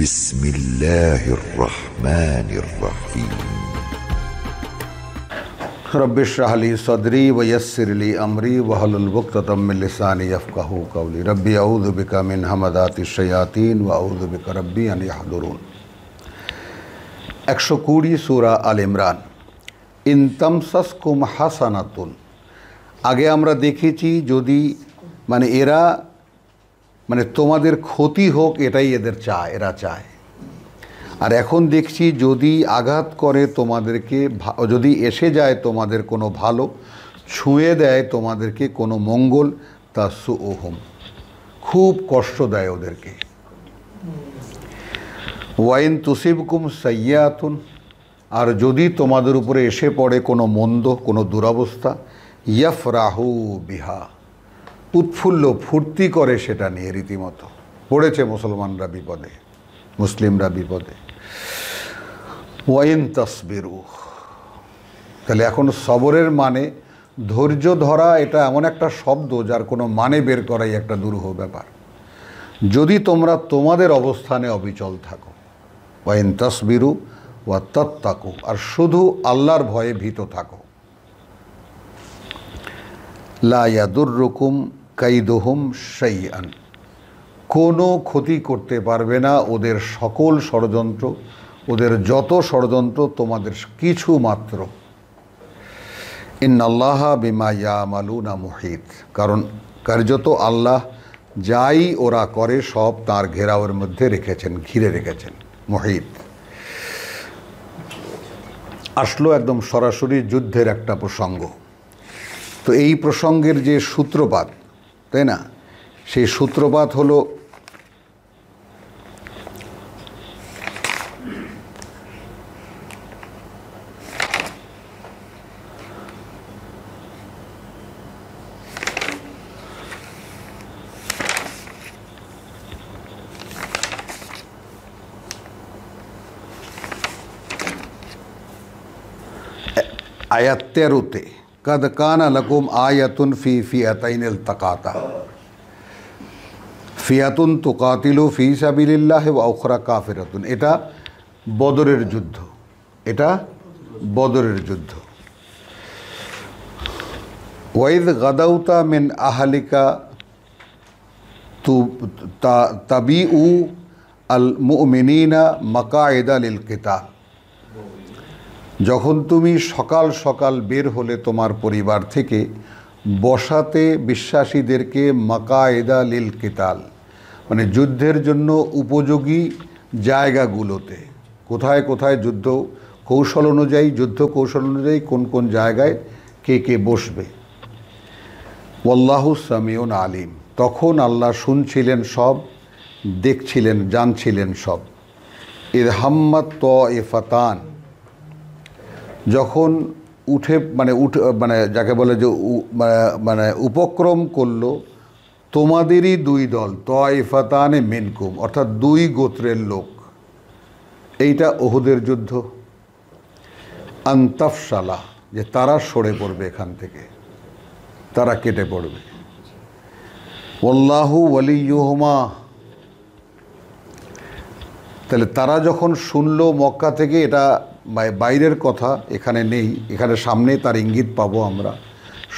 بسم الله الرحمن الرحيم رب اشرح لي صدري ويسر لي أمري واحلل عقدة من لساني يفقهوا قولي ربي أعوذ بك من همزات الشياطين وأعوذ بك ربي أن يحضرون 120 সূরা আল Imran. In তামসাসকুম হাসানাতুন, আগে আমরা দেখেছি যদি এরা তোমাদের ক্ষতি হোক এটাই এরা চায়। আর এখন দেখছি যদি আঘাত করে তোমাদেরকে, যদি এসে যায় তোমাদের কোনো ভালো, ছুঁয়ে দেয় তোমাদেরকে কোনো মঙ্গল, তা সুউহুম, খুব কষ্ট দেয় ওদেরকে। ওয়াইন তুসিবকুম সাইয়াতুন, আর যদি তোমাদের উপরে এসে পড়ে কোনো মন্দ, কোনো দুরবস্থা, ইয়াফরাহু বিহা, উৎফুল্ল ফুর্তি করে সেটা নিয়ে রীতিমতো। পড়েছে মুসলমানরা বিপদে, মুসলিমরা বিপদে। ওয়াইন তাসবিরু, তাহলে এখন সবরের মানে ধৈর্য ধরা, এটা এমন একটা শব্দ যার কোনো মানে বের করাই একটা দুরূহ ব্যাপার। যদি তোমরা তোমাদের অবস্থানে অবিচল থাকো, ওয়াইন তাসবিরু ওয়া তাত্তাকু, আর শুধু আল্লাহর ভয়ে ভীত থাকো, লা ইয়াদুররুকুম কাইদুহুম শাইআন, কোনো ক্ষতি করতে পারবে না ওদের সকল ষড়যন্ত্র, ওদের যত ষড়যন্ত্র তোমাদের কিছু মাত্র। ইন্নাল্লাহা বিমা ইয়ামালুনা মুহিত, কারণ কার্যত আল্লাহ যাই ওরা করে সব তার ঘেরাওয়ের মধ্যে রেখেছেন, ঘিরে রেখেছেন। মুহিত আসলো একদম সরাসরি যুদ্ধের একটা প্রসঙ্গ। তো এই প্রসঙ্গের যে সূত্রপাত, তাই না, সেই সূত্রপাত হলো আয়াত 13-তে, কাদ কানা লাকুম আয়াতুন ফি ফিয়াতাইন ইলতাকাতা ফিয়াতুন তুকাতিলু ফি সাবিলিল্লাহ ওয়া উখরা কাফিরাতুন। এটা বদরের যুদ্ধ, এটা বদরের যুদ্ধ। ওয়াইদ গাদাউতা মিন আহলিকা তাবিউ আল মুমিনিনা মাকাইদা লিল কিতাল, যখন তুমি সকাল সকাল বের হলে তোমার পরিবার থেকে, বসাতে বিশ্বাসীদেরকে মাকায়েদা লিল কিতাল, যুদ্ধের জন্য উপযোগী জায়গাগুলোতে, কোথায় কোথায় যুদ্ধ কৌশল অনুযায়ী কোন কোন জায়গায় কে কে বসবে। ওয়াল্লাহু সামিউন আলিম, তখন আল্লাহ শুনছিলেন সব, দেখছিলেন, জানছিলেন সব। ইদ হাম্মাত তাইফাতান, যখন যাকে বলে যে উপক্রম করলো তোমাদেরই দুই দল, তাইফাতানে মিনকুম, অর্থাৎ দুই গোত্রের লোক, এইটা ওহুদের যুদ্ধ। আনতাফশালা, যে তারা সরে পড়বে, এখান থেকে তারা কেটে পড়বে। ওয়াল্লাহু ওয়ালিয়ুহুমা, তাহলে তারা যখন শুনলো মক্কা থেকে, এটা বাইরের কথা, এখানে নেই, এখানে সামনে তার ইঙ্গিত পাবো আমরা,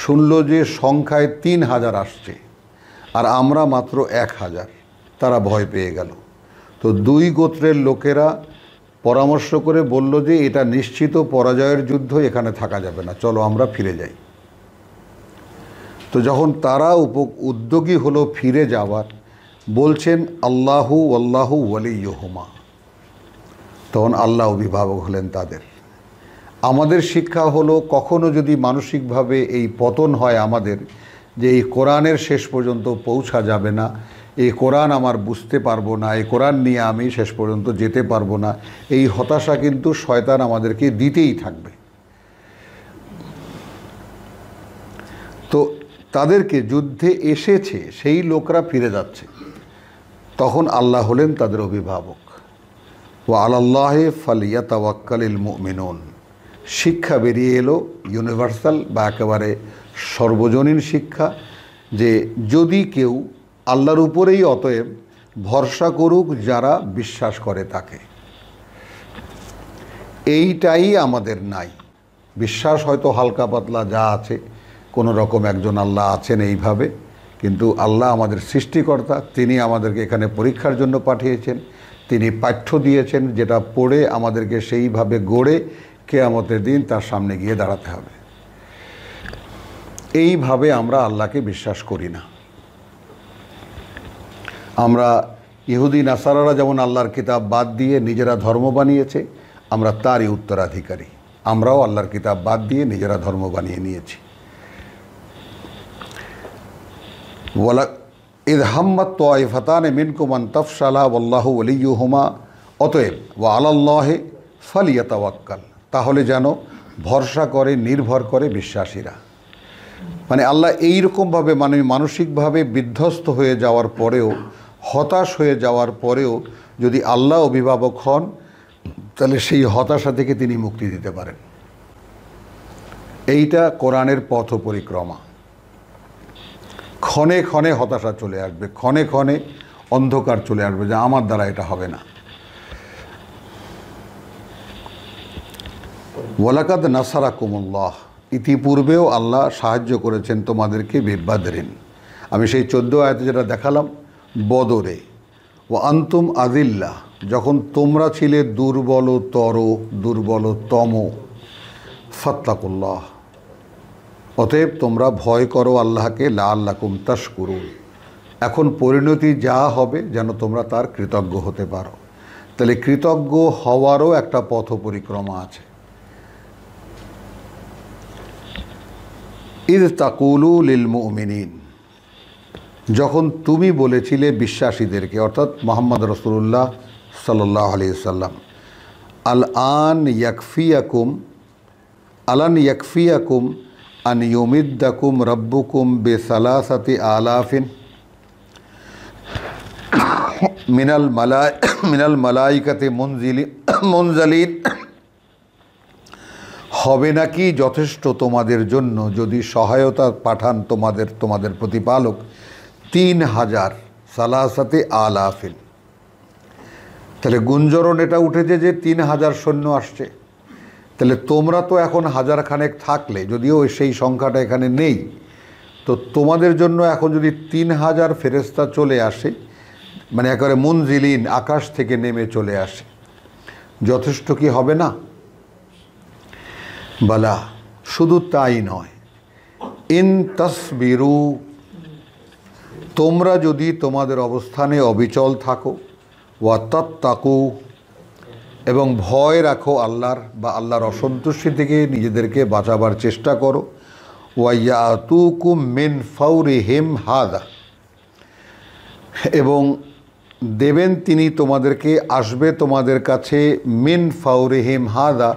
শুনলো যে সংখ্যায় 3000 আসছে আর আমরা মাত্র 1000, তারা ভয় পেয়ে গেল। তো দুই গোত্রের লোকেরা পরামর্শ করে বলল যে এটা নিশ্চিত পরাজয়ের যুদ্ধ, এখানে থাকা যাবে না, চলো আমরা ফিরে যাই। তো যখন তারা উদ্যোগী হলো ফিরে যাওয়ার, বলছেন আল্লাহু আল্লাহু ওয়ালিয়ুহুমা, তখন আল্লাহ অভিভাবক হলেন তাদের। আমাদের শিক্ষা হলো, কখনো যদি মানসিকভাবে এই পতন হয় আমাদের, যে এই কোরআনের শেষ পর্যন্ত পৌঁছা যাবে না, এই কোরআন আমার বুঝতে পারবো না, এই কোরআন নিয়ে আমি শেষ পর্যন্ত যেতে পারবো না, এই হতাশা কিন্তু শয়তান আমাদেরকে দিতেই থাকবে। তো তাদেরকে যুদ্ধে এসেছে সেই লোকরা ফিরে যাচ্ছে, তখন আল্লাহ হলেন তাদের অভিভাবক। ওয়া আলাল্লাহি ফালিয়াতাওয়াক্কালিল মুমিনুন, শিক্ষা বেরিয়ে এলো ইউনিভার্সাল বা একেবারে সর্বজনীন শিক্ষা, যে যদি কেউ আল্লাহর উপরেই অতএব ভরসা করুক যারা বিশ্বাস করে তাকে। এইটাই আমাদের নাই। বিশ্বাস হয়তো হালকা পাতলা যা আছে, কোনো রকম একজন আল্লাহ আছেন এইভাবে, কিন্তু আল্লাহ আমাদের সৃষ্টিকর্তা, তিনি আমাদেরকে এখানে পরীক্ষার জন্য পাঠিয়েছেন, তিনি পাঠ্য দিয়েছেন যেটা পড়ে আমাদেরকে সেইভাবে গড়ে কিয়ামতের দিন তার সামনে গিয়ে দাঁড়াতে হবে। এইভাবে আমরা আল্লাহকে বিশ্বাস করি না। আমরা ইহুদি নাসারারা যেমন আল্লাহর কিতাব বাদ দিয়ে নিজেরা ধর্ম বানিয়েছে, আমরা তারই উত্তরাধিকারী। আমরাও আল্লাহর কিতাব বাদ দিয়ে নিজেরা ধর্ম বানিয়ে নিয়েছি। ওয়ালা ইদ হাম্মাত তাইফাতান মিনকুম আন তাফশালা ওয়াল্লাহু ওয়ালিয়ুহুমা অতএব ওয়া আলাল্লাহি ফালিয়াতাওয়াক্কাল, তাহলে যেন ভরসা করে, নির্ভর করে বিশ্বাসীরা। মানে আল্লাহ এইরকমভাবে, মানে মানসিকভাবে বিধ্বস্ত হয়ে যাওয়ার পরেও, হতাশ হয়ে যাওয়ার পরেও যদি আল্লাহ অভিভাবক হন, তাহলে সেই হতাশা থেকে তিনি মুক্তি দিতে পারেন। এইটা কোরআনের পথ পরিক্রমা। ক্ষণে ক্ষণে হতাশা চলে আসবে, ক্ষণে ক্ষণে অন্ধকার চলে আসবে যে আমার দ্বারা এটা হবে না। ওয়ালাকাদ নাসারাকুমুল্লাহ, ইতিপূর্বেও আল্লাহ সাহায্য করেছেন তোমাদেরকে বিবাদরিন। আমি সেই 14 আয়াতে যেটা দেখালাম, বদরে। ও আন্তুম আদিল্লা, যখন তোমরা ছিলে দুর্বলতর, দুর্বলতম। ফাত্তাকুল্লাহ, অতএব তোমরা ভয় করো আল্লাহকে, লাআল্লাকুম তাশকুরুন। এখন পরিণতি যা হবে যেন তোমরা তার কৃতজ্ঞ হতে পারো। তাহলে কৃতজ্ঞ হওয়ারও একটা পথ পরিক্রমা আছে। ইদ তাকুলু লিল মুমিনিন, যখন তুমি বলেছিলে বিশ্বাসীদেরকে, অর্থাৎ মুহাম্মদ রাসূলুল্লাহ সাল্লাল্লাহু আলাইহি সাল্লাম, আলান ইয়াকফিয়াকুম আন ইউমিদ্দাকুম রাব্বুকুম বিসালাসাতি আলাফিন মিনাল মালাইকাতি মুনজালিন, হবে নাকি যথেষ্ট তোমাদের জন্য যদি সহায়তা পাঠান তোমাদের প্রতিপালক 3000 সালাসাতে আলাফিন। তাহলে গুঞ্জরণ এটা উঠেছে যে 3000 সৈন্য আসছে। তাহলে তোমরা তো এখন 1000 খানেক থাকলে, যদিও সেই সংখ্যাটা এখানে নেই, তো তোমাদের জন্য এখন যদি 3000 ফেরেশতা চলে আসে, মানে একেবারে মুনজিলিন, আকাশ থেকে নেমে চলে আসে, যথেষ্ট কি হবে না? বালা, শুধু তাই নয়, ইন তাসবিরু, তোমরা যদি তোমাদের অবস্থানে অবিচল থাকো, ওয়া তাত্তাকু, এবং ভয় রাখো আল্লাহর বা আল্লাহর অসন্তুষ্টি থেকে নিজেদেরকে বাঁচাবার চেষ্টা করো, ওয়া ইয়াতুকুম মিন ফাওরিহিম হাদা, এবং দেবেন তিনি তোমাদেরকে, আসবে তোমাদের কাছে মিন ফাওরিহিম হাদা,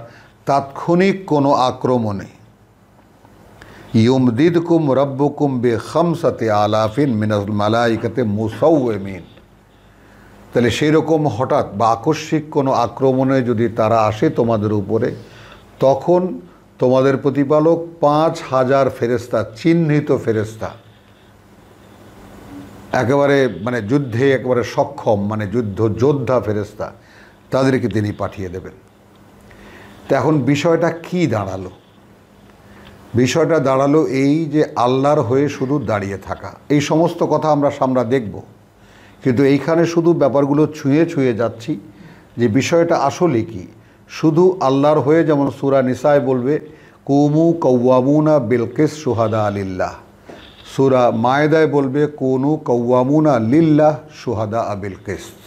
তাৎক্ষণিক কোনো আক্রমণে, ইউমদিদকুম রাব্বুকুম বিখামসাতি আলাফিন মিনাল মালাইকাতি মুসাওয়িমিন। তাহলে সেই রকম হঠাৎ বা আকস্মিক কোনো আক্রমণে যদি তারা আসে তোমাদের উপরে, তখন তোমাদের প্রতিপালক 5000 ফেরেশতা, চিহ্নিত ফেরেশতা, একেবারে মানে যুদ্ধে একেবারে সক্ষম, মানে যোদ্ধা ফেরেশতা, তাদেরকে তিনি পাঠিয়ে দেবেন। তো এখন বিষয়টা কি দাঁড়ালো? বিষয়টা দাঁড়ালো এই যে আল্লাহর হয়ে শুধু দাঁড়িয়ে থাকা। এই সমস্ত কথা আমরা দেখব, কিন্তু এইখানে শুধু ব্যাপারগুলো ছুঁয়ে যাচ্ছি যে বিষয়টা আসলে কি। শুধু আল্লাহর হয়ে, যেমন সূরা নিসায় বলবে কুমু কওয়ামুনা বিল কিসত শুহাদা লিল্লাহ, সূরা মায়েদায় বলবে কুনু কওয়ামুনা লিল্লাহ শুহাদা বিল কিসত,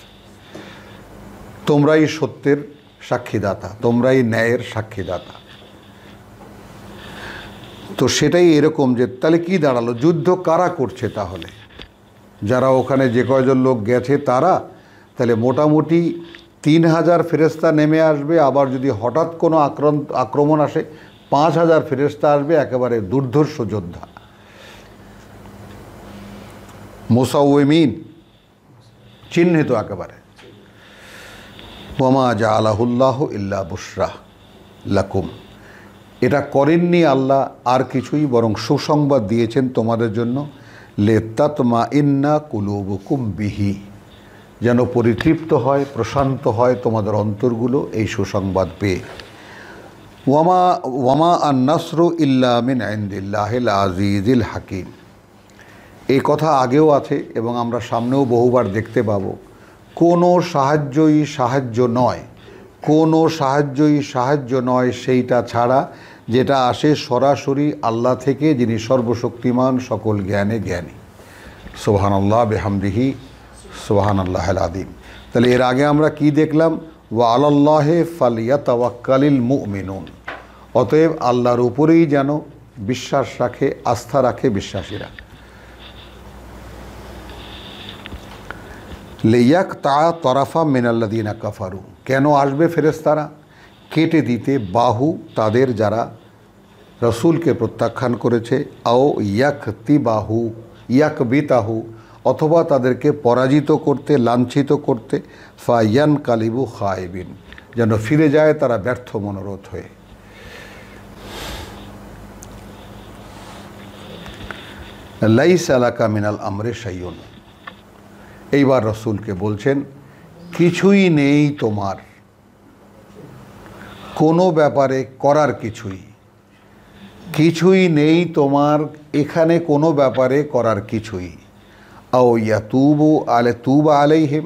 তোমরাই সত্যের সাক্ষীদাতা, তোমরাই ন্যায়ের সাক্ষীদাতা। তো সেটাই এরকম যে তাহলে কি দাঁড়ালো, যুদ্ধ কারা করছে? তাহলে যারা ওখানে যে কয়জন লোক গেছে তারা, তাহলে মোটামুটি 3000 ফেরেশতা নেমে আসবে। আবার যদি হঠাৎ কোনো আক্রমণ আসে 5000 ফেরেশতা আসবে, একেবারে দুর্ধর্ষ যোদ্ধা, মুসাওয়িমিন, চিহ্নিত একেবারে। ওয়ামা জাআলাহুল্লাহু ইল্লা বুশরা লাকুম, এটা করেননি আল্লাহ আর কিছুই, বরং সুসংবাদ দিয়েছেন তোমাদের জন্য। লিতাতমাইন্না কুলুবুকুম বিহি, যেন পরিতৃপ্ত হয়, প্রশান্ত হয় তোমাদের অন্তরগুলো এই সুসংবাদ পেয়ে। ওয়ামা আন নাসরু ইল্লা মিন ইনদিল্লাহিল আজিজিল হাকিম। এই কথা আগেও আছে এবং আমরা সামনেও বহুবার দেখতে পাবো। কোনো সাহায্যই সাহায্য নয়, কোনো সাহায্যই সাহায্য নয় সেইটা ছাড়া যেটা আসে সরাসরি আল্লাহ থেকে, যিনি সর্বশক্তিমান, সকল জ্ঞানে জ্ঞানী। সুবহানাল্লাহ বিহামদিহি সুবহানাল্লাহিল আযীম। তাহলে এর আগে আমরা কি দেখলাম? ওয়া আলাল্লাহি ফালইয়াতাওয়াক্কালিল মুমিনুন। অতএব আল্লাহর উপরেই যেন বিশ্বাস রাখে, আস্থা রাখে বিশ্বাসীরা। লিয়াকতা তরাফা মিনাল্লাযিনা কাফারু। কেন আসবে ফেরেশতারা? কেটে দিতে বাহু তাদের যারা রসুলকে প্রত্যাখ্যান করেছে। আও ইয়াকতিবাহু ইয়াকবিতাহু, অথবা তাদেরকে পরাজিত করতে, লাঞ্ছিত করতে। ফায়ান কালিবু খায়বিন, যেন ফিরে যায় তারা ব্যর্থ মনোরথ হয়ে। লাইসা লাকা মিনাল আমরি শাইউন। এইবার রসুলকে বলছেন কিছুই নেই তোমার কোনো ব্যাপারে করার, কিছুই নেই তোমার এখানে কোনো ব্যাপারে করার কিছুই। আও ইয়াতুবু তুবা আলাইহিম,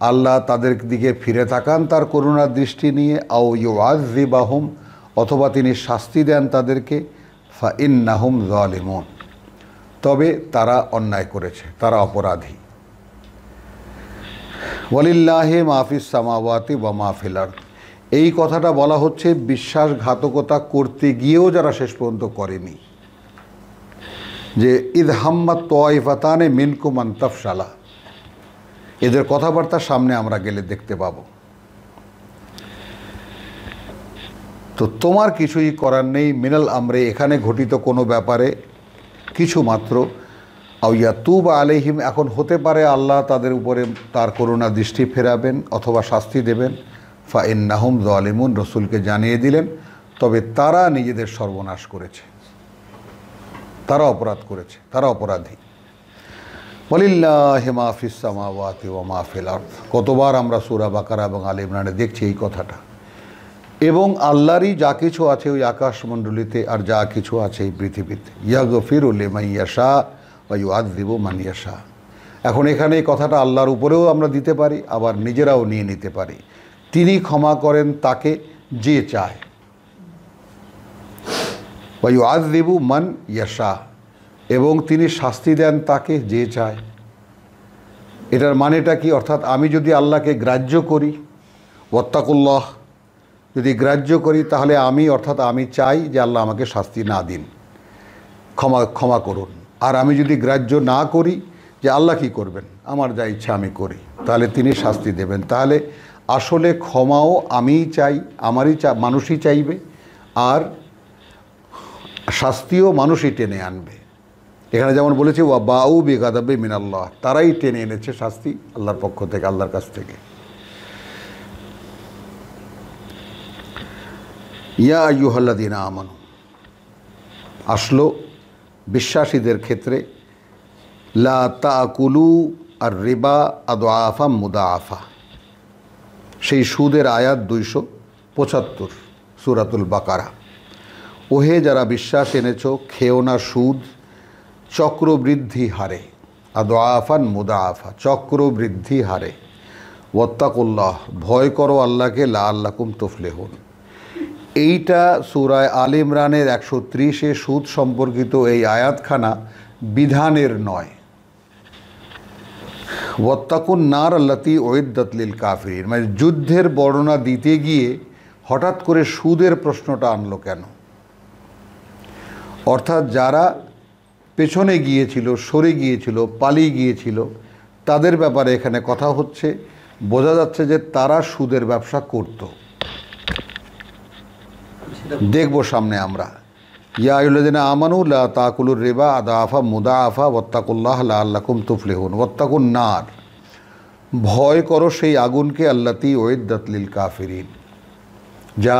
আল্লাহ তাদের দিকে ফিরে তাকান তার করুণার দৃষ্টি নিয়ে। আও ইউআযযিবাহুম, অথবা তিনি শাস্তি দেন তাদেরকে। ফা ইন্নাহুম যালিমুন, তবে তারা অন্যায় করেছে, তারা অপরাধী। ওয়ালিল্লাহি মা ফিস সামাওয়াতি ওয়া মা ফিল আরদ। এই কথাটা বলা হচ্ছে বিশ্বাসঘাতকতা করতে গিয়েও যারা শেষ পর্যন্ত করেনি, যে ইদ হাম্মাত তাইফাতানে মিনকুম আন তাফশালা, এদের কথাবার্তা সামনে আমরা গেলে দেখতে পাবো। তো তোমার কিছুই করার নেই মিনাল আমরে, এখানে ঘটিত কোনো ব্যাপারে কিছু মাত্র। আও ইয়াতুবা আলাইহিম, এখন হতে পারে আল্লাহ তাদের উপরে তার করুণা দৃষ্টি ফেরাবেন অথবা শাস্তি দেবেন। ফা ইন্নাহুম যালিমুন, রসুলকে জানিয়ে দিলেন তবে তারা নিজেদের সর্বনাশ করেছে, তারা অপরাধ করেছে, তারা অপরাধী। ওয়ালিল্লাহি মা ফিস সামাওয়াতি ওয়া মা ফিল আরদ। কতবার আমরা সূরা বাকারা এবং আলে ইমরানে দেখছি এই কথাটা। এবং আল্লাহরই যা কিছু আছে ওই আকাশমণ্ডলীতে আর যা কিছু আছে এই পৃথিবীতে। ইয়াগফিরু লিমান ইয়াশা ওয়া ইউআযযিবু মান ইয়াশা। এখন এখানে এই কথাটা আল্লাহর উপরেও আমরা দিতে পারি, আবার নিজেরাও নিয়ে নিতে পারি। তিনি ক্ষমা করেন তাকে যে চায়, ওয়া ইউআযযিবু মান ইয়াশা, এবং তিনি শাস্তি দেন তাকে যে চায়। এটার মানেটা কি? অর্থাৎ আমি যদি আল্লাহকে গ্রাহ্য করি, ওয়াত্তাকুল্লাহ, যদি গ্রাহ্য করি তাহলে আমি চাই যে আল্লাহ আমাকে শাস্তি না দিন, ক্ষমা করুন। আর আমি যদি গ্রাহ্য না করি যে আল্লাহ কি করবেন, আমার যা ইচ্ছা আমি করি, তাহলে তিনি শাস্তি দেবেন। তাহলে আসলে ক্ষমাও আমিই চাই, মানুষই চাইবে, আর শাস্তিও মানুষই টেনে আনবে। এখানে যেমন বলেছে ওয়া বাউ বিগাদাবি মিনাল্লাহ, তারাই টেনে এনেছে শাস্তি আল্লাহর পক্ষ থেকে, আল্লাহর কাছ থেকে। ইয়া আইয়ুহাল্লাযীনা আমানু, আসলো বিশ্বাসীদের ক্ষেত্রে। লা তাকুলু আর রিবা আদআফা মুদাআফা, সেই সুদের আয়াত 275 সূরাতুল বাকারা। ওহে যারা বিশ্বাস এনেছো, খেও না সুদ চক্রবৃদ্ধি হারে, আদআফান মুদাআফা, চক্রবৃদ্ধি হারে। ওয়াত্তাকুল্লাহ, ভয় করো আল্লাহকে, লাআল্লাকুম তুফলিহুন। এইটা সূরা আলে ইমরানের 130-এ সুদ সম্পর্কিত এই আয়াতখানা বিধানের নয়। ওয়াত্তাকুন নার আল্লাতী উইদ্দাত লিল কাফিরিন, মানে যুদ্ধের বর্ণনা দিতে গিয়ে হঠাৎ করে সুদের প্রশ্নটা আনলো কেন? অর্থাৎ যারা পেছনে গিয়েছিল, সরে গিয়েছিল, পালিয়ে গিয়েছিল, তাদের ব্যাপারে এখানে কথা হচ্ছে। বোঝা যাচ্ছে যে তারা সুদের ব্যবসা করত। দেখব সামনে আমরা। ইয়া আইয়ুহাল্লাযীনা আমানু লা তাকুলুর রিবা আদআফা মুদাআফা ওয়াত্তাকুল্লাহ লাআল্লাকুম তুফলিহুন। ওয়াত্তাকুন নার, ভয় করো সেই আগুনকে, আল্লাতী উইদ্দাত লিল কাফিরিন, যা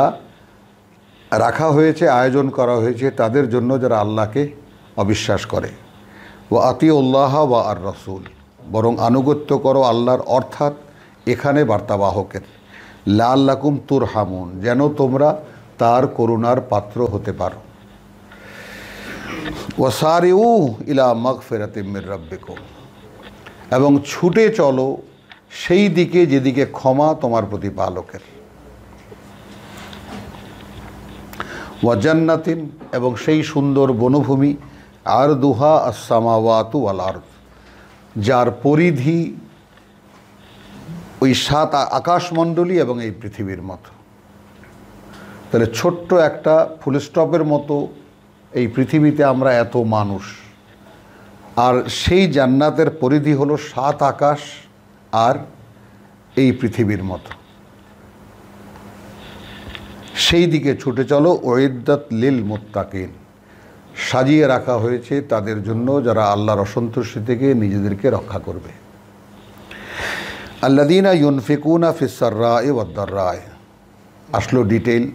রাখা হয়েছে, আয়োজন করা হয়েছে তাদের জন্য যারা আল্লাহকে অবিশ্বাস করে। ওয়া আতিউল্লাহ ওয়া আর রাসূল, বরং আনুগত্য করো আল্লাহর, অর্থাৎ এখানে বার্তাবাহকের, লাআল্লাকুম তুরহামুন, যেন তোমরা তার করুণার পাত্র হতে পারো। ওয়াসারিউ ইলা মাগফিরাতিম মির রাব্বিকুম, এবং ছুটে চলো সেই দিকে যেদিকে ক্ষমা তোমার প্রতিপালকের। ওয়া জান্নাতিন, এবং সেই সুন্দর বনভূমি, আরদুহা আস-সামাওয়াতু ওয়াল আরদ, যার পরিধি ওই 7 আকাশমণ্ডলী এবং এই পৃথিবীর মতো। তাহলে ছোট্ট একটা ফুলস্টপের মতো এই পৃথিবীতে আমরা এত মানুষ, আর সেই জান্নাতের পরিধি হলো 7 আকাশ আর এই পৃথিবীর মতো। সেই দিকে ছুটে চলো। উইদ্দাত লিল মুত্তাকিন, সাজিয়ে রাখা হয়েছে তাদের জন্য যারা আল্লাহর অসন্তুষ্টি থেকে নিজেদেরকে রক্ষা করবে। আল্লাযীনা ইউনফিকুনা ফিস সাররাই ওয়াদ দাররাই, আসলো ডিটেইল,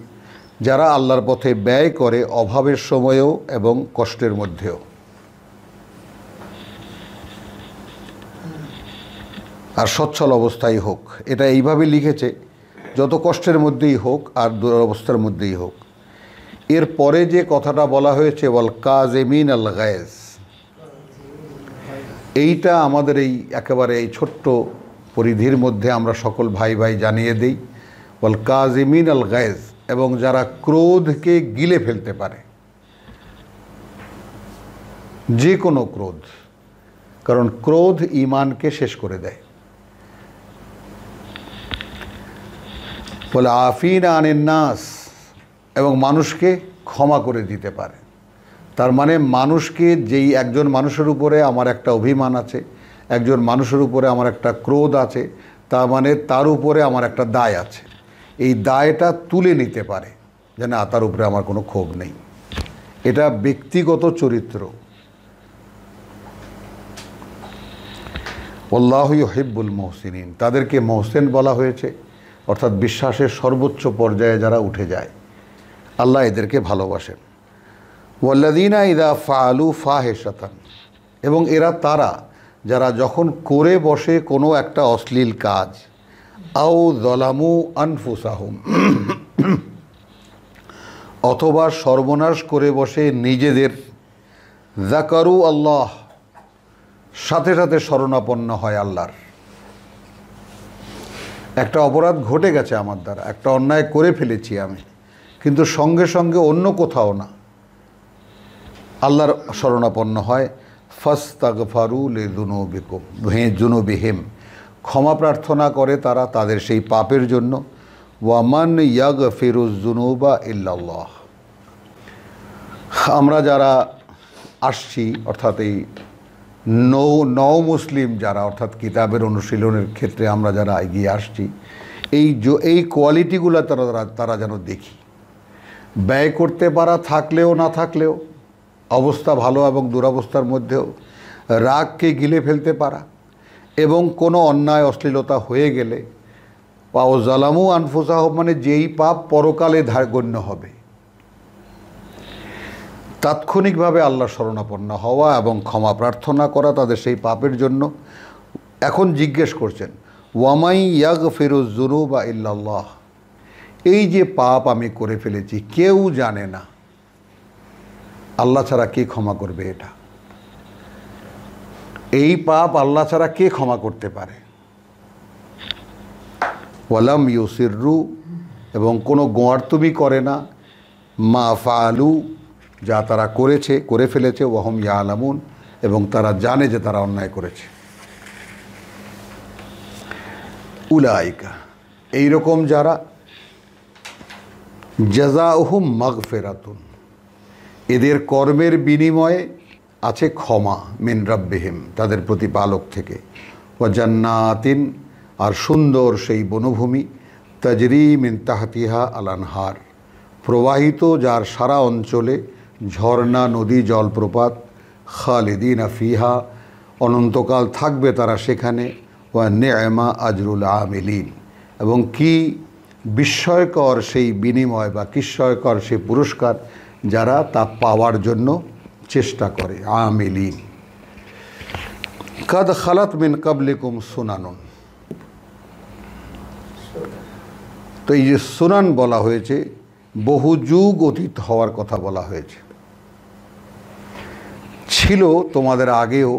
যারা আল্লাহর পথে ব্যয় করে অভাবের সময়েও এবং কষ্টের মধ্যেও। আর সচ্ছল অবস্থায় হোক, এটা এইভাবে লিখেছে, যত কষ্টের মধ্যেই হোক আর দুরবস্থার মধ্যেই হোক। এর পরে যে কথাটা বলা হয়েছে ওয়াল কাযিমিন আল গায়জ, এইটা আমাদের এই একেবারে এই ছোট্ট পরিধির মধ্যে আমরা সকল ভাই ভাই জানিয়ে দিই। ওয়াল কাযিমিন আল গায়জ, এবং যারা ক্রোধকে গিলে ফেলতে পারে, যে কোনো ক্রোধ, কারণ ক্রোধ ঈমানকে শেষ করে দেয়। বলে আফিনা আনিন নাস, এবং মানুষকে ক্ষমা করে দিতে পারে। তার মানে মানুষকে, যেই একজন মানুষের উপরে আমার একটা অভিমান আছে, একজন মানুষের উপরে আমার একটা ক্রোধ আছে, তার মানে তার উপরে আমার একটা দায় আছে, এই দায়টা তুলে নিতে পারে, যে না, তার উপরে আমার কোনো ক্ষোভ নেই। এটা ব্যক্তিগত চরিত্র। আল্লাহু ইউহিব্বুল মুহসিনিন, তাদেরকে মহসিন বলা হয়েছে, অর্থাৎ বিশ্বাসের সর্বোচ্চ পর্যায়ে যারা উঠে যায়, আল্লাহ এদেরকে ভালোবাসেন। ওয়াল্লাযীনা ইযা ফাআলু ফাহিশাতান, এবং এরা তারা যারা যখন করে বসে কোনো একটা অশ্লীল কাজ, আও যালামু আনফুসাহুম, অথবা সর্বনাশ করে বসে নিজেদের, যাকারু আল্লাহ, সাথে সাথে শরণাপন্ন হয় আল্লাহর। একটা অপরাধ ঘটে গেছে আমার দ্বারা, একটা অন্যায় করে ফেলেছি আমি, কিন্তু সঙ্গে সঙ্গে অন্য কোথাও না, আল্লাহর শরণাপন্ন হয়। ফাস্তাগফারু লিযুনুবিহিম, ক্ষমা প্রার্থনা করে তারা তাদের সেই পাপের জন্য। ওয়ামান ইয়াগফিরুয যুনুবা ইল্লাল্লাহ, আমরা যারা আসছি, অর্থাৎ এই নও মুসলিম যারা, অর্থাৎ কিতাবের অনুশীলনের ক্ষেত্রে আমরা যারা এগিয়ে আসছি, এই কোয়ালিটিগুলো তারা যেন দেখি। ব্যয় করতে পারা থাকলেও না থাকলেও, অবস্থা ভালো এবং দুরবস্থার মধ্যেও রাগকে গিলে ফেলতে পারা, এবং কোনো অন্যায় অশ্লীলতা হয়ে গেলে পাও জালামু আনফুসাহ, মানে যেই পাপ পরকালে গণ্য হবে, তাৎক্ষণিকভাবে আল্লাহ শরণাপন্ন হওয়া এবং ক্ষমা প্রার্থনা করা তাদের সেই পাপের জন্য। এখন জিজ্ঞেস করছেন, ওয়ামাই ইয়াগফিরুয যুনুবা ইল্লাল্লাহ, এই যে পাপ আমি করে ফেলেছি, কেউ জানে না, আল্লাহ ছাড়া কে ক্ষমা করবে? এটা, এই পাপ আল্লাহ ছাড়া কে ক্ষমা করতে পারে? ওয়ালাম ইউসিররু, এবং কোনো গোয়ার্তুমি করে না, মা ফাআলু, যা তারা করে ফেলেছে, ওয়াহুম ইয়ালামুন, এবং তারা জানে যে তারা অন্যায় করেছে। উলাইকা, এইরকম যারা, জাযাউহুম মাগফিরাতুন, এদের কর্মের বিনিময়ে আছে ক্ষমা, মিন রাব্বিহিম, তাদের প্রতিপালক থেকে। ওয়া জান্নাতিন, আর সুন্দর সেই বনভূমি, তাজরি মিন তাহতিহা আল আনহার, প্রবাহিত যার সারা অঞ্চলে ঝর্ণা, নদী, জলপ্রপাত, খালিদিনা ফিহা, অনন্তকাল থাকবে তারা সেখানে। ওয়া নি'মা আজরুল আমিলিন, এবং কি বিস্ময়কর সেই বিনিময় বা বিস্ময়কর সেই পুরস্কার যারা তা পাওয়ার জন্য চেষ্টা করে। আমিলিন, কাদ খালাত মিন কাবলিকুম সুনানুন। তো এই যে সুনান বলা হয়েছে, বহু যুগ অতীত হওয়ার কথা বলা হয়েছে। ছিল তোমাদের আগেও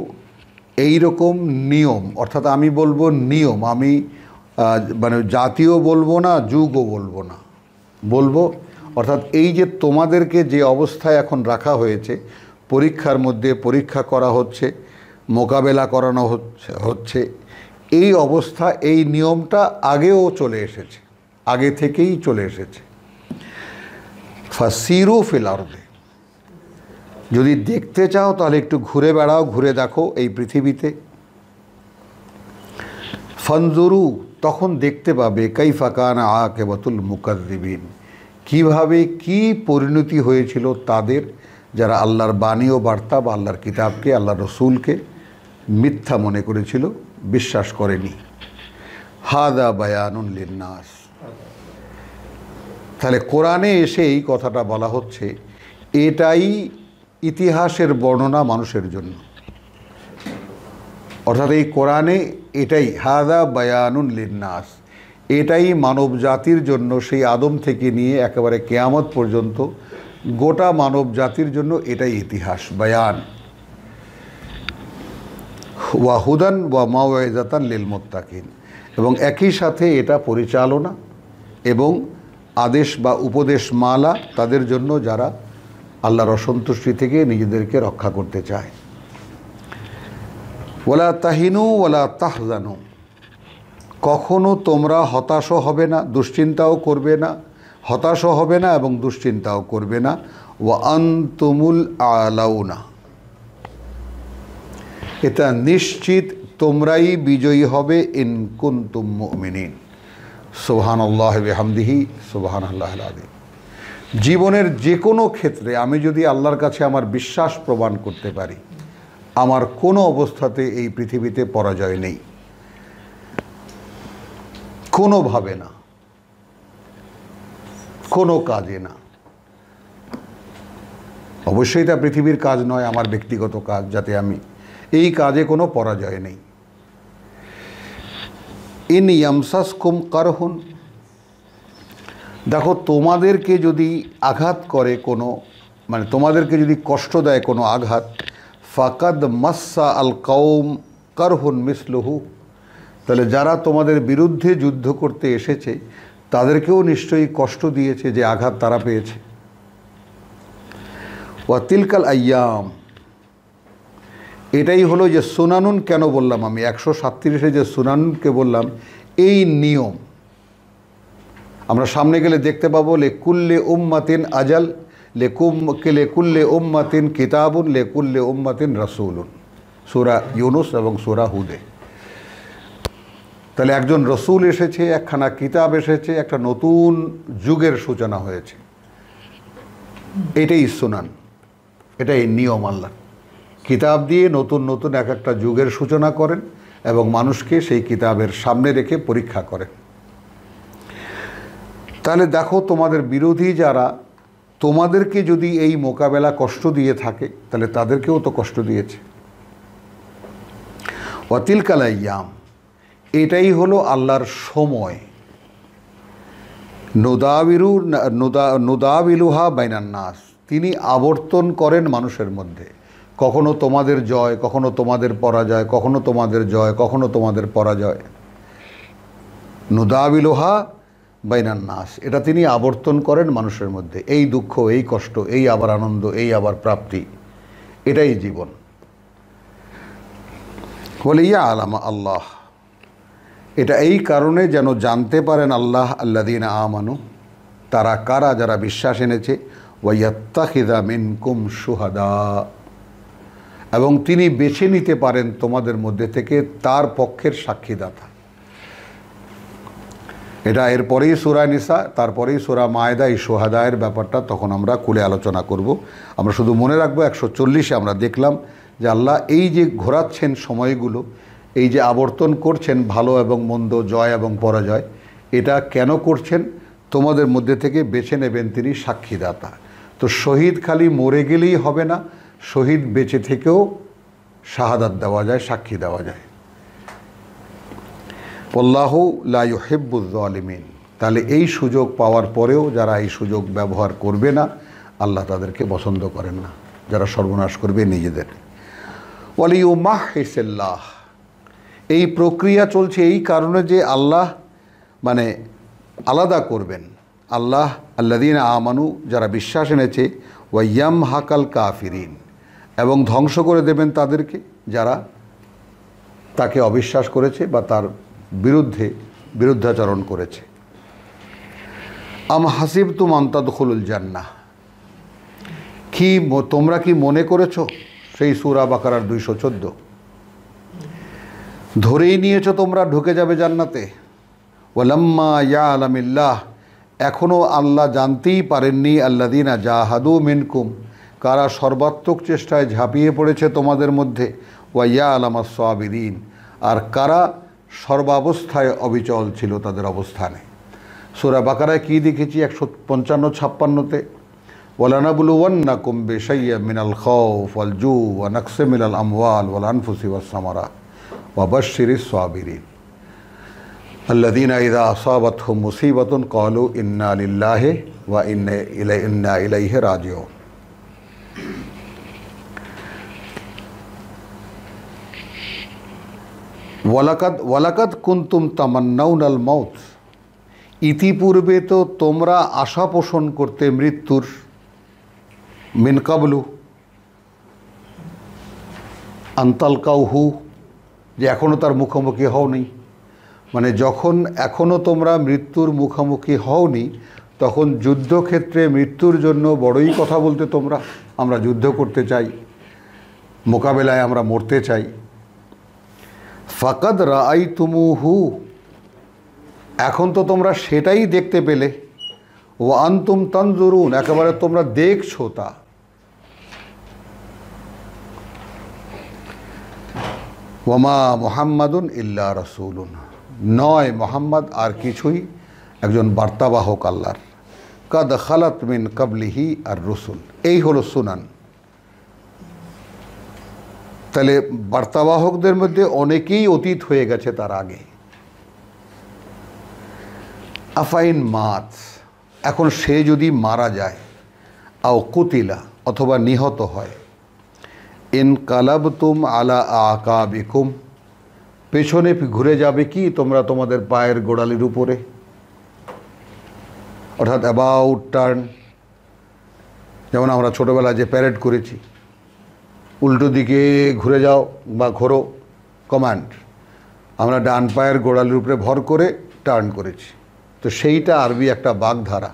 এই রকম নিয়ম, অর্থাৎ আমি বলবো নিয়ম, আমি মানে জাতীয় বলবো না, যুগও বলবো না, বলবো অর্থাৎ এই যে তোমাদেরকে যে অবস্থায় এখন রাখা হয়েছে, পরীক্ষার মধ্যে পরীক্ষা করা হচ্ছে, মোকাবেলা করানো হচ্ছে, এই অবস্থা, এই নিয়মটা আগেও চলে এসেছে, আগে থেকেই চলে এসেছে। ফাসিরু ফিল আরদে, যদি দেখতে চাও তাহলে একটু ঘুরে বেড়াও, ঘুরে দেখো এই পৃথিবীতে। ফানজুরু, তখন দেখতে পাবে কাইফা কানা আকিবাতুল মুকাজ্জিবিন, কিভাবে কি পরিণতি হয়েছিল তাদের যারা আল্লাহর বাণী ও বার্তা বা আল্লাহর কিতাবকে, আল্লাহর রসুলকে মিথ্যা মনে করেছিল, বিশ্বাস করেনি। হাদা বায়ানুন লিন্নাস, তাহলে কোরআনে এসে এই কথাটা বলা হচ্ছে, এটাই ইতিহাসের বর্ণনা মানুষের জন্য। অর্থাৎ এই কোরআনে এটাই হাদা বায়ানুন লিন্নাস, এটাই মানব জাতির জন্য, সেই আদম থেকে নিয়ে একেবারে কিয়ামত পর্যন্ত গোটা মানব জাতির জন্য এটাই ইতিহাস, বায়ান। ওয়া হুদান ওয়া মাওয়াইজাতান লিল মুত্তাকিন, এবং একই সাথে এটা পরিচালনা এবং আদেশ বা উপদেশ মালা তাদের জন্য যারা আল্লাহর অসন্তুষ্টি থেকে নিজেদেরকে রক্ষা করতে চায়। ওয়ালা তাহিনু ওয়ালা তাহজানু, কখনো তোমরা হতাশও হবে না, দুশ্চিন্তাও করবে না, হতাশও হবে না এবং দুশ্চিন্তাও করবে না। ওয়া আনতুমুল আলাউনা, এটা নিশ্চিত তোমরাই বিজয়ী হবে। ইন কুনতুম মুমিনিন। সুবহানাল্লাহি ওয়া বিহামদিহি সুবহানাল্লাহিল আযীম। জীবনের যে কোনো ক্ষেত্রে আমি যদি আল্লাহর কাছে আমার বিশ্বাস প্রমাণ করতে পারি, আমার কোনো অবস্থাতে এই পৃথিবীতে পরাজয় নেই, কোনোভাবে না, কোনো কাজে না। অবশ্যই তা পৃথিবীর কাজ নয়, আমার ব্যক্তিগত কাজ, যাতে আমি এই কাজে কোনো পরাজয় নেই। ইন ইয়ামসাসকুম কারহুন, দেখো তোমাদেরকে যদি আঘাত করে কোনো, মানে তোমাদেরকে যদি কষ্ট দেয় কোনো আঘাত, ফাকাদ মাসসা আল কওম কারহুন মিসলুহু, তাহলে যারা তোমাদের বিরুদ্ধে যুদ্ধ করতে এসেছে তাদেরকেও নিশ্চয়ই কষ্ট দিয়েছে যে আঘাত তারা পেয়েছে। ওয়া তিলকাল আইয়াম, এটাই হলো যে সুনানুন কেন বললাম আমি, 137-এ যে সুনানুনকে বললাম, এই নিয়ম আমরা সামনে গেলে দেখতে পাবো। লেকুল্লে উম্মাতিন আজাল, লেকুল্লে উম্মাতিন কিতাবুন, লেকুল্লে উম্মাতিন রাসূলুন, সূরা ইউনুস এবং সূরা হুদে। তাহলে একজন রসুল এসেছে, একখানা কিতাব এসেছে, একটা নতুন যুগের সূচনা হয়েছে। এটাই সুনান, এটাই নিয়ম। আল্লাহ কিতাব দিয়ে নতুন নতুন এক একটা যুগের সূচনা করেন এবং মানুষকে সেই কিতাবের সামনে রেখে পরীক্ষা করেন। তাহলে দেখো তোমাদের বিরোধী যারা, তোমাদেরকে যদি এই মোকাবেলা কষ্ট দিয়ে থাকে, তাহলে তাদেরকেও তো কষ্ট দিয়েছে। ওয়া তিলকাল আইয়াম, এটাই হলো আল্লাহর সময়। নুদাবিলুহা বাইনান নাস, তিনি আবর্তন করেন মানুষের মধ্যে। কখনো তোমাদের জয়, কখনো তোমাদের পরাজয়, কখনো তোমাদের জয়, কখনো তোমাদের পরাজয়। নুদাবিলুহা বাইনান নাস, এটা তিনি আবর্তন করেন মানুষের মধ্যে। এই দুঃখ, এই কষ্ট, এই আবার আনন্দ, এই আবার প্রাপ্তি, এটাই জীবন। বলে ইয়া আলামা আল্লাহ, এটা এই কারণে যেন জানতে পারেন আল্লাহ আল্লাযীনা আমানু, তারা কারা, যারা বিশ্বাস এনেছে। ওয়া ইয়াত্তাখিযা মিনকুম শুহাদা, এবং তিনি বেছে নিতে পারেন তোমাদের মধ্যে থেকে তার পক্ষের সাক্ষীদাতা। এটা এরপরেই সূরা নিসা, তারপরেই সূরা মায়েদা। এই শুহাদায়ের ব্যাপারটা তখন আমরা খুলে আলোচনা করব। আমরা শুধু মনে রাখবো 140-এ আমরা দেখলাম যে আল্লাহ এই যে ঘোরাচ্ছেন সময়গুলো, এই যে আবর্তন করছেন ভালো এবং মন্দ, জয় এবং পরাজয়, এটা কেন করছেন? তোমাদের মধ্যে থেকে বেছে নেবেন তিনি সাক্ষীদাতা। তো শহীদ খালি মরে গেলেই হবে না, শহীদ বেঁচে থেকেও শাহাদাত দেওয়া যায়, সাক্ষী দেওয়া যায়। আল্লাহু লা ইউহিব্বুয যালিমিন। তাহলে এই সুযোগ পাওয়ার পরেও যারা এই সুযোগ ব্যবহার করবে না, আল্লাহ তাদেরকে পছন্দ করেন না, যারা সর্বনাশ করবে নিজেদের। ওয়ালিউমাহহিসাল্লাহ, এই প্রক্রিয়া চলছে এই কারণে যে আল্লাহ মানে আলাদা করবেন, আল্লাহ আল্লাযীনা আমানু, যারা বিশ্বাস এনেছে, ওয়াইয়াম হাকাল কাফিরিন, এবং ধ্বংস করে দেবেন তাদেরকে যারা তাকে অবিশ্বাস করেছে বা তার বিরুদ্ধাচরণ করেছে। আম হাসিবতুম আন তাদখুলুল জান্নাহ, কি তোমরা কি মনে করেছো, সেই সূরা বাকারার 214, ধরেই নিয়েছো তোমরা ঢুকে যাবে জান্নাতে। ওয়ালাম্মা ইয়ালামিল্লাহ, এখনও আল্লাহ জানতেই পারেননি, আল্লাযীনা জাহাদু মিনকুম, কারা সর্বাত্মক চেষ্টায় ঝাঁপিয়ে পড়েছে তোমাদের মধ্যে, ওয়া ইয়ালামাস সাবিরিন, আর কারা সর্বাবস্থায় অবিচল ছিল তাদের অবস্থানে। সূরা বাকারায় কী দেখেছি 155-56-তে, ওয়ালানাবলুওয়ান্নাকুম বিশাইয়্যিন মিনাল খাউফ ওয়াল জু ওয়া নাকসিম মিনাল আমওয়াল ওয়াল আনফুসি ওয়াস সামারাত ওয়া বাশশিরিস সাবিরিন আল্লাযীনা ইযা আসাবাতহুম মুসীবাতুন ক্বালু ইন্না লিল্লাহি ওয়া ইন্না ইলাইহি রাজিউন। ওয়ালাকাদ কুনতুম তামান্নাউনাল মাউত, ইতিপূর্বে তো তোমরা আশা পোষণ করতে মৃত্যুর, মিন কাবলু আনতালকাউহু, যে এখনও তার মুখোমুখি হওনি, মানে যখন এখনও তোমরা মৃত্যুর মুখোমুখি হওনি তখন যুদ্ধক্ষেত্রে মৃত্যুর জন্য বড়ই কথা বলতে তোমরা, আমরা যুদ্ধ করতে চাই, মোকাবেলায় আমরা মরতে চাই। ফাকাদ রাআইতুমুহু, এখন তো তোমরা সেটাই দেখতে পেলে, ওয়া আনতুম তানজুরুন, একেবারে তোমরা দেখছো তা। ওয়ামা মুহাম্মাদুন ইল্লা রাসূলুন, নয় মোহাম্মদ আর কিছুই একজন বার্তাবাহক আল্লাহর। কাদ খালাত মিন কাবলিহি আর রসুল, এই হলো সুনান। তাহলে বার্তাবাহকদের মধ্যে অনেকেই অতীত হয়ে গেছে তার আগে। আফাইন মাত, এখন সে যদি মারা যায়, আও কুতিলা, অথবা নিহত হয়, ইন কালাবতুম আলা আকাবিকুম, পেছনে ঘুরে যাবে কি তোমরা তোমাদের পায়ের গোড়ালির উপরে, অর্থাৎ অ্যাবাউট টার্ন, যেমন আমরা ছোটোবেলায় যে প্যারেড করেছি, উল্টো দিকে ঘুরে যাও বা ঘোরো কমান্ড, আমরা ডান পায়ের গোড়ালির উপরে ভর করে টার্ন করেছি। তো সেইটা আরবি একটা বাগধারা,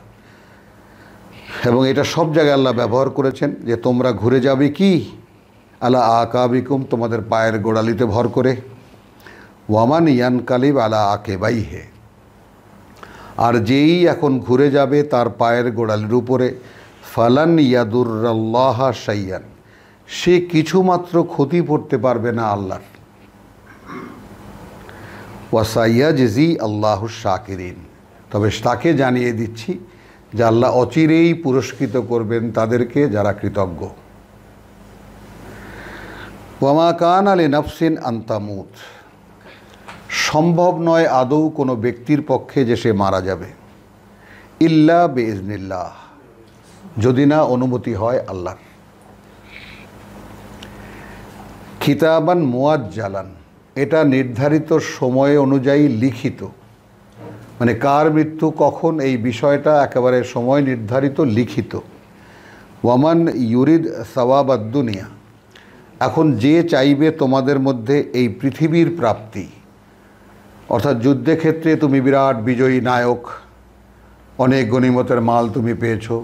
এবং এটা সব জায়গায় আল্লাহ ব্যবহার করেছেন যে তোমরা ঘুরে যাবে কি আলা আকাবিকুম, তোমাদের পায়ের গোড়ালিতে ভর করে। ওয়ামান ইয়ানকালিব আলা আকেবাইহে, আর যেই এখন ঘুরে যাবে তার পায়ের গোড়ালির উপরে, ফালান ইয়াদুররাল্লাহা শাইয়ান, সে কিছুমাত্র ক্ষতি করতে পারবে না আল্লাহর। ওয়াসাইয়াজজি আল্লাহু শাকিরিন, তবে তাকে জানিয়ে দিচ্ছি যে আল্লাহ অচিরেই পুরস্কৃত করবেন তাদেরকে যারা কৃতজ্ঞ। ওয়ামা কানা লিনাফসিন আন তামুত, সম্ভব নয় আদৌ কোনো ব্যক্তির পক্ষে যে সে মারা যাবে, ইল্লা বিইজনিল্লাহ, যদি না অনুমতি হয় আল্লাহর। কিতাবান মুআজ্জালান, এটা নির্ধারিত সময় অনুযায়ী লিখিত, মানে কার মৃত্যু কখন এই বিষয়টা একেবারে সময় নির্ধারিত লিখিত। ওয়ামান ইউরিদ সাওয়াবাদ দুনিয়া, এখন যে চাইবে তোমাদের মধ্যে এই পৃথিবীর প্রাপ্তি, অর্থাৎ যুদ্ধক্ষেত্রে তুমি বিরাট বিজয়ী নায়ক, অনেক গনিমতের মাল তুমি পেয়েছো,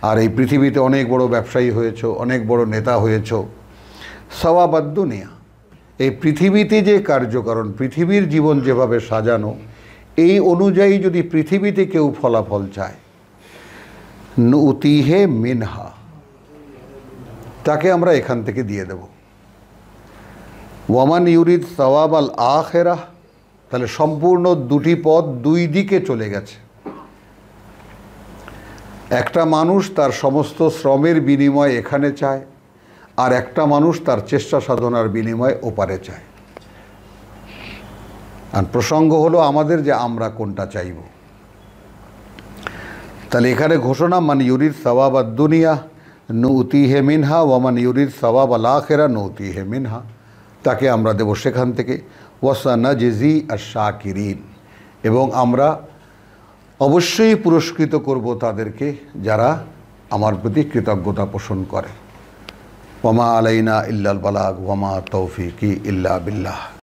আর এই পৃথিবীতে অনেক বড় ব্যবসায়ী হয়েছো, অনেক বড় নেতা হয়েছো। সাওয়াবাদ দুনিয়া, এই পৃথিবীতে যে কার্যকারণ, পৃথিবীর জীবন যেভাবে সাজানো, এই অনুযায়ী যদি পৃথিবীতে কেউ ফলাফল চায়, নুতিহে মিনহা, তাকে আমরা এখান থেকে দিয়ে দেব। ওয়ামান ইউরিদ সাওয়াব আল আখিরাহ, তাহলে সম্পূর্ণ দুটি পথ দুই দিকে চলে গেছে। একটা মানুষ তার সমস্ত শ্রমের বিনিময় এখানে চায়, আর একটা মানুষ তার চেষ্টা সাধনার বিনিময়ে ওপারে চায়। আর প্রসঙ্গ হলো আমাদের যে আমরা কোনটা চাইব। তাহলে এখানে ঘোষণা, মান ইউরিদ সওয়াব আদ-দুনিয়া নুতিহে মিনহা ওয়ামান ইউরিদ সওয়াব আল-আখিরা নুতিহে মিনহা, তাকে আমরা দেব সেখান থেকে। ওয়াসানাজজি আশ-শাকিরিন, এবং আমরা অবশ্যই পুরস্কৃত করব তাদেরকে যারা আমার প্রতি কৃতজ্ঞতা পোষণ করে। ওয়ামা আলাইনা ইল্লাল বালাগ ওয়ামা তৌফিকি ইল্লা বিল্লাহ।